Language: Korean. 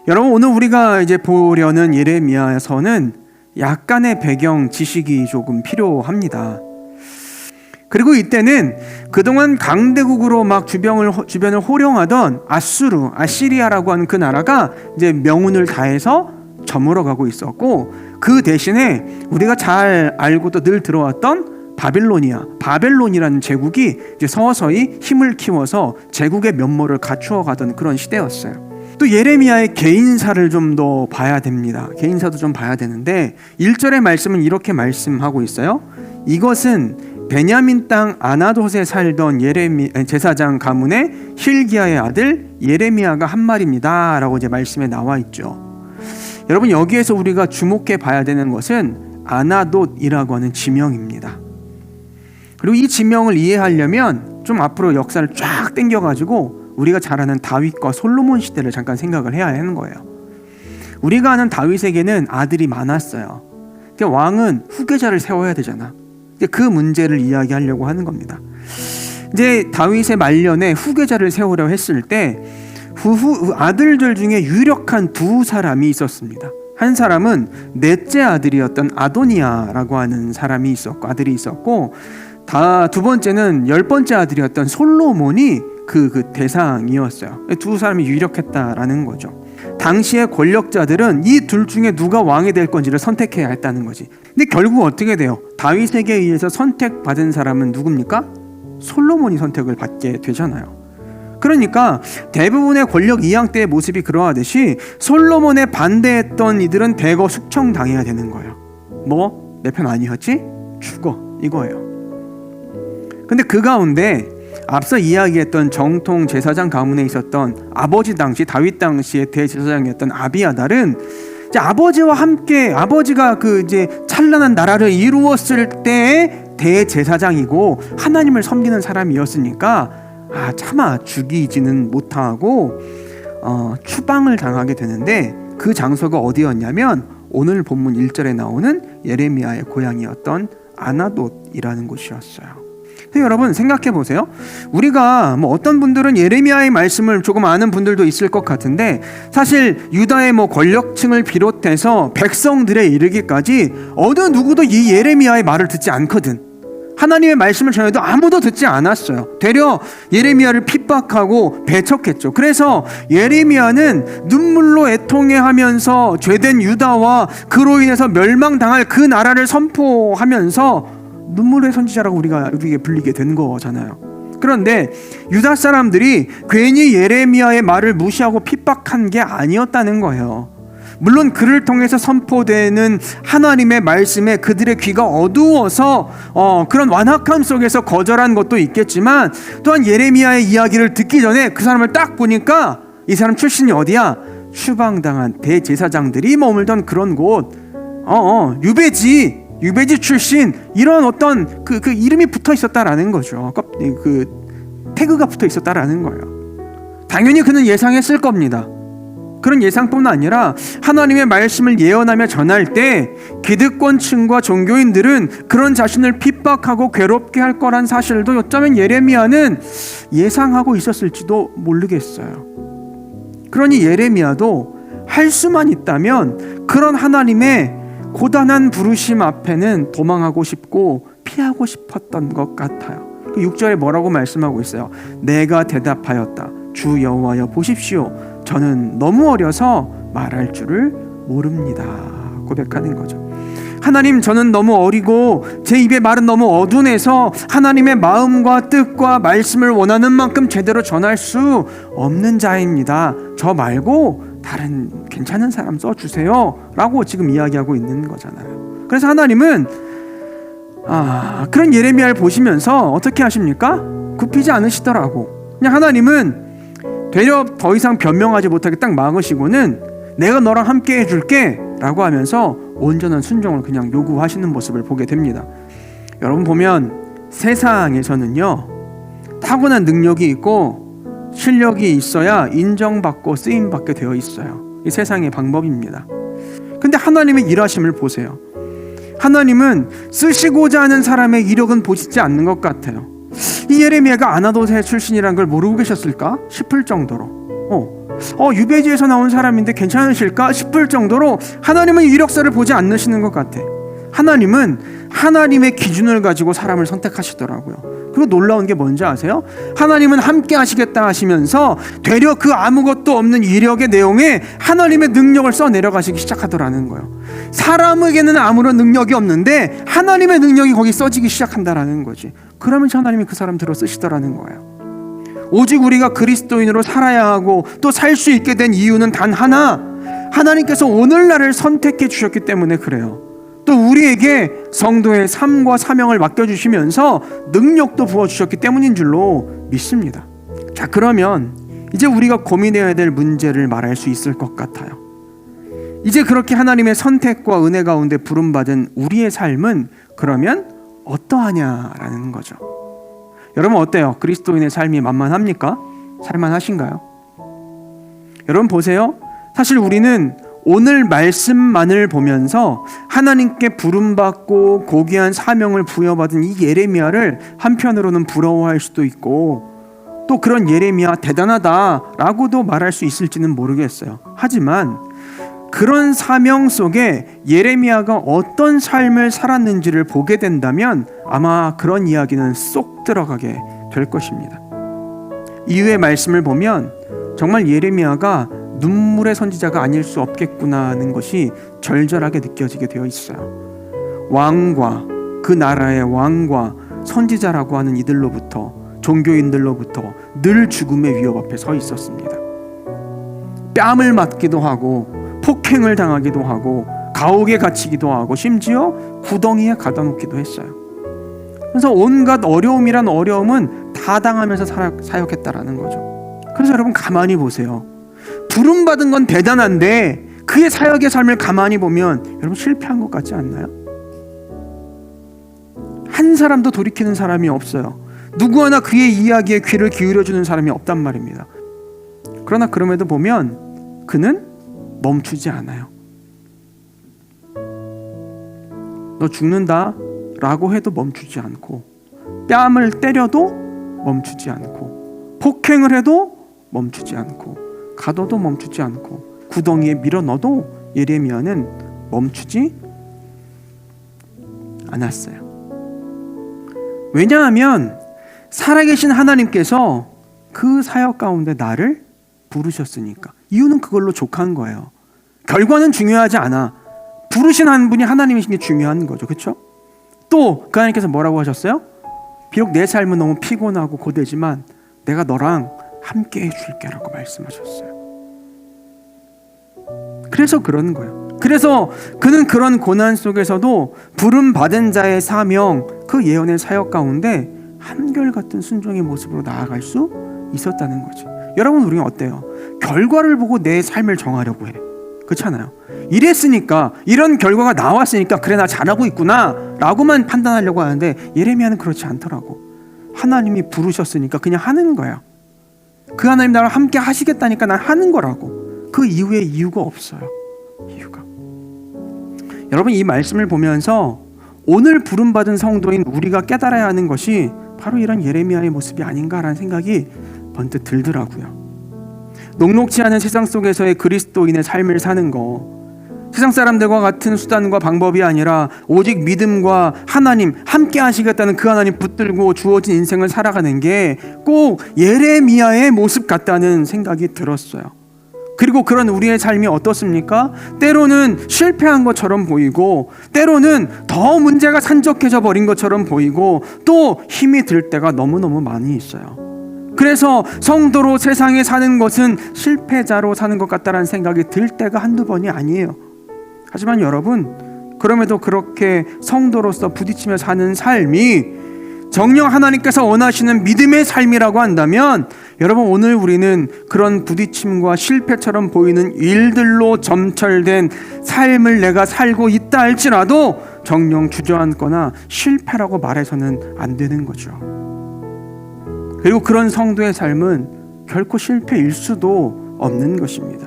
여러분, 오늘 우리가 이제 보려는 예레미야서는 약간의 배경 지식이 조금 필요합니다. 그리고 이때는 그동안 강대국으로 막 주변을 호령하던 아시리아라고 하는 그 나라가 이제 명운을 다해서 저물어가고 있었고, 그 대신에 우리가 잘 알고도 늘 들어왔던 바벨론이라는 제국이 이제 서서히 힘을 키워서 제국의 면모를 갖추어가던 그런 시대였어요. 또 예레미야의 개인사를 좀 더 봐야 됩니다. 개인사도 좀 봐야 되는데 1절의 말씀은 이렇게 말씀하고 있어요. 이것은 베냐민 땅 아나돗에 살던 제사장 가문의 힐기야의 아들 예레미야가 한 말입니다 라고 이제 말씀에 나와 있죠. 여러분, 여기에서 우리가 주목해 봐야 되는 것은 아나돗이라고 하는 지명입니다. 그리고 이 지명을 이해하려면 좀 앞으로 역사를 쫙 당겨가지고 우리가 잘 아는 다윗과 솔로몬 시대를 잠깐 생각을 해야 하는 거예요. 우리가 아는 다윗에게는 아들이 많았어요. 왕은 후계자를 세워야 되잖아. 그 문제를 이야기하려고 하는 겁니다. 이제 다윗의 말년에 후계자를 세우려 했을 때 아들들 중에 유력한 두 사람이 있었습니다. 한 사람은 넷째 아들이었던 아도니아라고 하는 아들이 있었고, 두 번째는 10번째 아들이었던 솔로몬이 그 대상이었어요. 두 사람이 유력했다라는 거죠. 당시의 권력자들은 이 둘 중에 누가 왕이 될 건지를 선택해야 했다는 거지. 근데 결국 어떻게 돼요? 다윗에게 의해서 선택받은 사람은 누굽니까? 솔로몬이 선택을 받게 되잖아요. 그러니까 대부분의 권력 이양때의 모습이 그러하듯이 솔로몬에 반대했던 이들은 대거 숙청당해야 되는 거예요. 뭐? 내 편 아니었지? 죽어, 이거예요. 근데 그 가운데 앞서 이야기했던 정통 제사장 가문에 있었던 다윗 당시의 대제사장이었던 아비아달은 이제 아버지와 함께 아버지가 이제 찬란한 나라를 이루었을 때의 대제사장이고 하나님을 섬기는 사람이었으니까 차마 죽이지는 못하고 추방을 당하게 되는데, 그 장소가 어디였냐면 오늘 본문 1절에 나오는 예레미야의 고향이었던 아나돗이라는 곳이었어요. 여러분, 생각해 보세요. 우리가 어떤 분들은 예레미야의 말씀을 조금 아는 분들도 있을 것 같은데, 사실 유다의 권력층을 비롯해서 백성들에 이르기까지 어느 누구도 이 예레미야의 말을 듣지 않거든. 하나님의 말씀을 전해도 아무도 듣지 않았어요. 되려 예레미야를 핍박하고 배척했죠. 그래서 예레미야는 눈물로 애통해하면서 죄된 유다와 그로 인해서 멸망당할 그 나라를 선포하면서 눈물의 선지자라고 우리에게 불리게 된 거잖아요. 그런데 유다 사람들이 괜히 예레미야의 말을 무시하고 핍박한 게 아니었다는 거예요. 물론 그를 통해서 선포되는 하나님의 말씀에 그들의 귀가 어두워서 그런 완악함 속에서 거절한 것도 있겠지만, 또한 예레미야의 이야기를 듣기 전에 그 사람을 딱 보니까 이 사람 출신이 어디야? 추방당한 대제사장들이 머물던 그런 곳, 유배지 출신, 이런 어떤 그 이름이 붙어 있었다라는 거죠. 그 태그가 붙어 있었다라는 거예요. 당연히 그는 예상했을 겁니다. 그런 예상뿐 아니라 하나님의 말씀을 예언하며 전할 때 기득권층과 종교인들은 그런 자신을 핍박하고 괴롭게 할 거란 사실도 어쩌면 예레미야는 예상하고 있었을지도 모르겠어요. 그러니 예레미야도 할 수만 있다면 그런 하나님의 고단한 부르심 앞에는 도망하고 싶고 피하고 싶었던 것 같아요. 6절에 뭐라고 말씀하고 있어요? 내가 대답하였다. 주 여호와여 보십시오. 저는 너무 어려서 말할 줄을 모릅니다. 고백하는 거죠. 하나님, 저는 너무 어리고 제 입의 말은 너무 어둔해서 하나님의 마음과 뜻과 말씀을 원하는 만큼 제대로 전할 수 없는 자입니다. 저 말고 다른 괜찮은 사람 써주세요 라고 지금 이야기하고 있는 거잖아요. 그래서 하나님은 그런 예레미야를 보시면서 어떻게 하십니까? 굽히지 않으시더라고. 그냥 하나님은 되려 더 이상 변명하지 못하게 딱 막으시고는 내가 너랑 함께 해줄게 라고 하면서 온전한 순종을 그냥 요구하시는 모습을 보게 됩니다. 여러분 보면 세상에서는요, 타고난 능력이 있고 실력이 있어야 인정받고 쓰임받게 되어 있어요. 이 세상의 방법입니다. 근데 하나님의 일하심을 보세요. 하나님은 쓰시고자 하는 사람의 이력은 보시지 않는 것 같아요. 이 예레미야가 아나돗의 출신이라는 걸 모르고 계셨을까 싶을 정도로 유배지에서 나온 사람인데 괜찮으실까 싶을 정도로 하나님은 이력서를 보지 않으시는 것 같아. 하나님은 하나님의 기준을 가지고 사람을 선택하시더라고요. 그리고 놀라운 게 뭔지 아세요? 하나님은 함께 하시겠다 하시면서 되려 그 아무것도 없는 이력의 내용에 하나님의 능력을 써내려가시기 시작하더라는 거예요. 사람에게는 아무런 능력이 없는데 하나님의 능력이 거기 써지기 시작한다라는 거지. 그러면 하나님이 그 사람 들어 쓰시더라는 거예요. 오직 우리가 그리스도인으로 살아야 하고 또 살 수 있게 된 이유는 단 하나, 하나님께서 오늘날을 선택해 주셨기 때문에 그래요. 또 우리에게 성도의 삶과 사명을 맡겨주시면서 능력도 부어주셨기 때문인 줄로 믿습니다. 자, 그러면 이제 우리가 고민해야 될 문제를 말할 수 있을 것 같아요. 이제 그렇게 하나님의 선택과 은혜 가운데 부름받은 우리의 삶은 그러면 어떠하냐라는 거죠. 여러분 어때요? 그리스도인의 삶이 만만합니까? 살만하신가요? 여러분 보세요. 사실 우리는 오늘 말씀만을 보면서 하나님께 부름받고 고귀한 사명을 부여받은 이 예레미야를 한편으로는 부러워할 수도 있고 또 그런 예레미야 대단하다라고도 말할 수 있을지는 모르겠어요. 하지만 그런 사명 속에 예레미야가 어떤 삶을 살았는지를 보게 된다면 아마 그런 이야기는 쏙 들어가게 될 것입니다. 이후의 말씀을 보면 정말 예레미야가 눈물의 선지자가 아닐 수 없겠구나 하는 것이 절절하게 느껴지게 되어 있어요. 왕과 그 나라의 왕과 선지자라고 하는 이들로부터, 종교인들로부터 늘 죽음의 위협 앞에 서 있었습니다. 뺨을 맞기도 하고 폭행을 당하기도 하고 감옥에 갇히기도 하고 심지어 구덩이에 가둬 놓기도 했어요. 그래서 온갖 어려움이란 어려움은 다 당하면서 사역했다라는 거죠. 그래서 여러분 가만히 보세요. 부름받은 건 대단한데 그의 사역의 삶을 가만히 보면 여러분 실패한 것 같지 않나요? 한 사람도 돌이키는 사람이 없어요. 누구 하나 그의 이야기에 귀를 기울여주는 사람이 없단 말입니다. 그러나 그럼에도 보면 그는 멈추지 않아요. 너 죽는다 라고 해도 멈추지 않고, 뺨을 때려도 멈추지 않고, 폭행을 해도 멈추지 않고, 가둬도 멈추지 않고, 구덩이에 밀어 넣어도 예레미야는 멈추지 않았어요. 왜냐하면 살아계신 하나님께서 그 사역 가운데 나를 부르셨으니까. 이유는 그걸로 족한 거예요. 결과는 중요하지 않아. 부르신 한 분이 하나님이신 게 중요한 거죠. 그렇죠? 또 그 하나님께서 뭐라고 하셨어요? 비록 내 삶은 너무 피곤하고 고되지만 내가 너랑 함께 해줄게 라고 말씀하셨어요. 그래서 그런 거예요. 그래서 그는 그런 고난 속에서도 부름받은 자의 사명, 그 예언의 사역 가운데 한결같은 순종의 모습으로 나아갈 수 있었다는 거죠. 여러분 우리는 어때요? 결과를 보고 내 삶을 정하려고 해. 그렇잖아요. 이랬으니까, 이런 결과가 나왔으니까 그래 나 잘하고 있구나 라고만 판단하려고 하는데 예레미야는 그렇지 않더라고. 하나님이 부르셨으니까 그냥 하는 거야. 그 하나님 나랑 함께 하시겠다니까 난 하는 거라고. 그 이후에 이유가 없어요. 이유가. 여러분 이 말씀을 보면서 오늘 부름받은 성도인 우리가 깨달아야 하는 것이 바로 이런 예레미야의 모습이 아닌가라는 생각이 번뜩 들더라고요. 녹록지 않은 세상 속에서의 그리스도인의 삶을 사는 거, 세상 사람들과 같은 수단과 방법이 아니라 오직 믿음과 하나님 함께 하시겠다는 그 하나님 붙들고 주어진 인생을 살아가는 게 꼭 예레미야의 모습 같다는 생각이 들었어요. 그리고 그런 우리의 삶이 어떻습니까? 때로는 실패한 것처럼 보이고, 때로는 더 문제가 산적해져 버린 것처럼 보이고, 또 힘이 들 때가 너무너무 많이 있어요. 그래서 성도로 세상에 사는 것은 실패자로 사는 것 같다는 생각이 들 때가 한두 번이 아니에요. 하지만 여러분, 그럼에도 그렇게 성도로서 부딪히며 사는 삶이 정녕 하나님께서 원하시는 믿음의 삶이라고 한다면, 여러분 오늘 우리는 그런 부딪힘과 실패처럼 보이는 일들로 점철된 삶을 내가 살고 있다 할지라도 정녕 주저앉거나 실패라고 말해서는 안 되는 거죠. 그리고 그런 성도의 삶은 결코 실패일 수도 없는 것입니다.